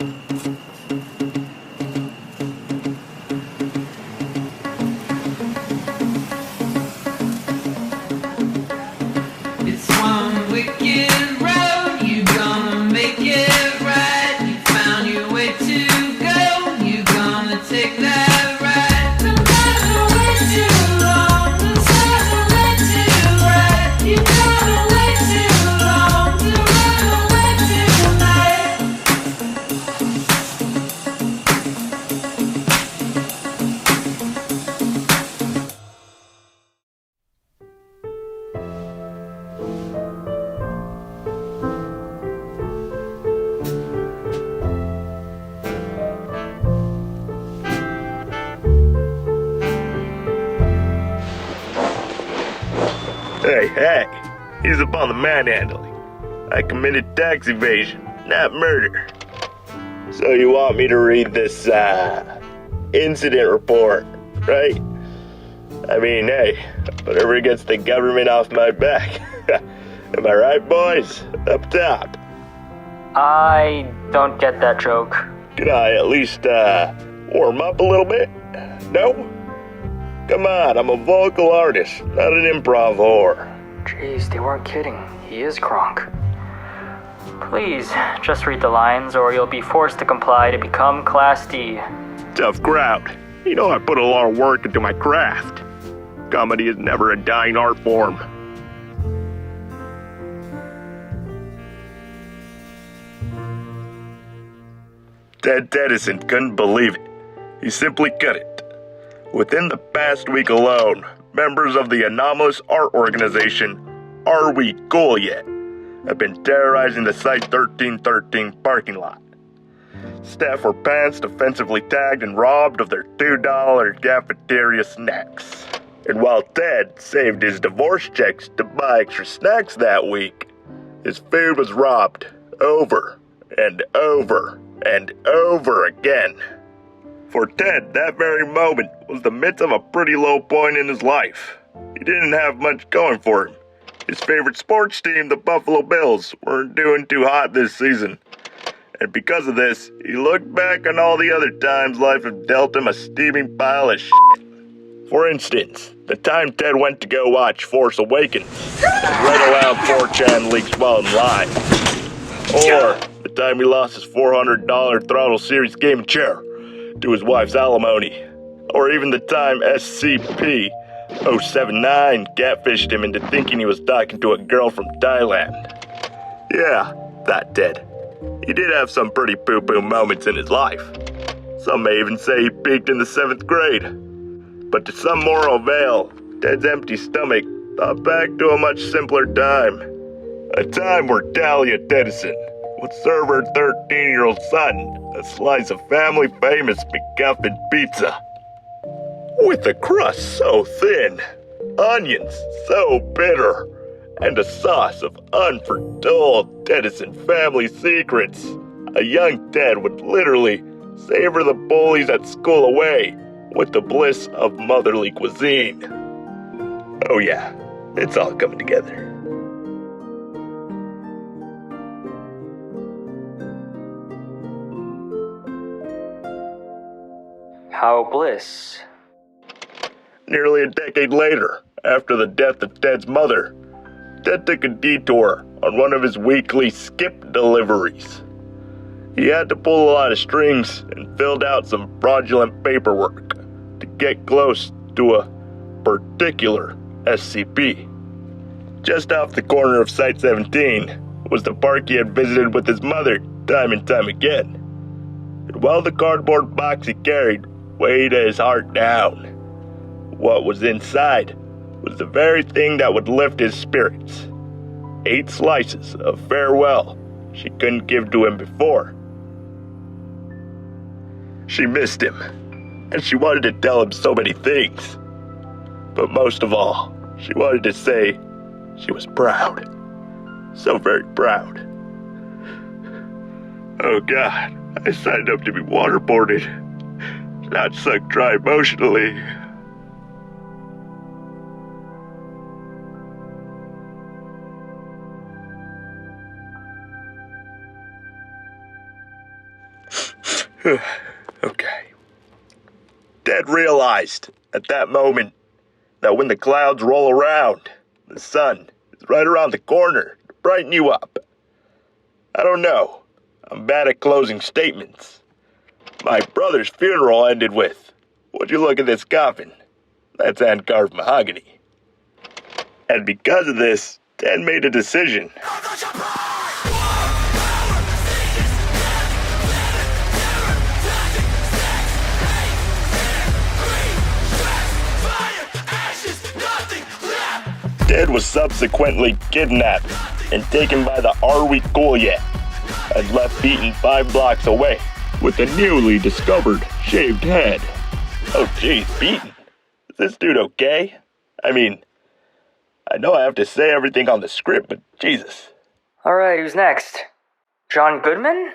It's one wicked road, you gonna make it right. You found your way to go, you gonna take that ride. No matter way too long, no matter way too right. You gotta wait too long to run away tonight. Hey, he's upon the manhandling. I committed tax evasion, not murder. So you want me to read this, incident report, right? I mean, hey, whatever gets the government off my back. Am I right, boys? Up top. I don't get that joke. Can I at least, warm up a little bit? No? Come on, I'm a vocal artist, not an improv whore. Jeez, they weren't kidding. He is Kronk. Please, just read the lines or you'll be forced to comply to become Class D. Tough crowd. You know I put a lot of work into my craft. Comedy is never a dying art form. Ted Edison couldn't believe it. He simply couldn't. Within the past week alone, members of the anomalous art organization, Are We Cool Yet?, have been terrorizing the Site 1313 parking lot. Staff were pantsed, offensively tagged, and robbed of their $2 cafeteria snacks. And while Ted saved his divorce checks to buy extra snacks that week, his food was robbed over and over and over again. For Ted, that very moment was the midst of a pretty low point in his life. He didn't have much going for him. His favorite sports team, the Buffalo Bills, weren't doing too hot this season. And because of this, he looked back on all the other times life had dealt him a steaming pile of shit. For instance, the time Ted went to go watch Force Awakens and read aloud 4chan leaks while in line. Or the time he lost his $400 Throttle Series gaming chair to his wife's alimony. Or even the time SCP-458 catfished him into thinking he was talking to a girl from Thailand. Yeah, that Ted. He did have some pretty poo-poo moments in his life. Some may even say he peaked in the 7th grade. But to some moral avail, Ted's empty stomach thought back to a much simpler time. A time where Talia Edison would serve her 13-year-old son a slice of family-famous McGuffin pizza. With a crust so thin, onions so bitter, and a sauce of unforetold Edison family secrets, a young Ted would literally savor the bullies at school away with the bliss of motherly cuisine. Oh yeah, it's all coming together. How bliss. Nearly a decade later, after the death of Ted's mother, Ted took a detour on one of his weekly skip deliveries. He had to pull a lot of strings and filled out some fraudulent paperwork to get close to a particular SCP. Just off the corner of Site 17 was the park he had visited with his mother time and time again. And while the cardboard box he carried weighed his heart down, what was inside was the very thing that would lift his spirits. 8 slices of farewell she couldn't give to him before. She missed him, and she wanted to tell him so many things. But most of all, she wanted to say she was proud. So very proud. Oh God, I signed up to be waterboarded, not sucked dry emotionally. Okay. Ted realized at that moment that when the clouds roll around, the sun is right around the corner to brighten you up. I don't know. I'm bad at closing statements. My brother's funeral ended with, "Would you look at this coffin? That's hand-carved mahogany." And because of this, Ted made a decision. Ted was subsequently kidnapped and taken by the Are We Cool Yet and left beaten 5 blocks away with a newly discovered shaved head. Oh geez, beaten? Is this dude okay? I mean, I know I have to say everything on the script, but Jesus. Alright, who's next? John Goodman?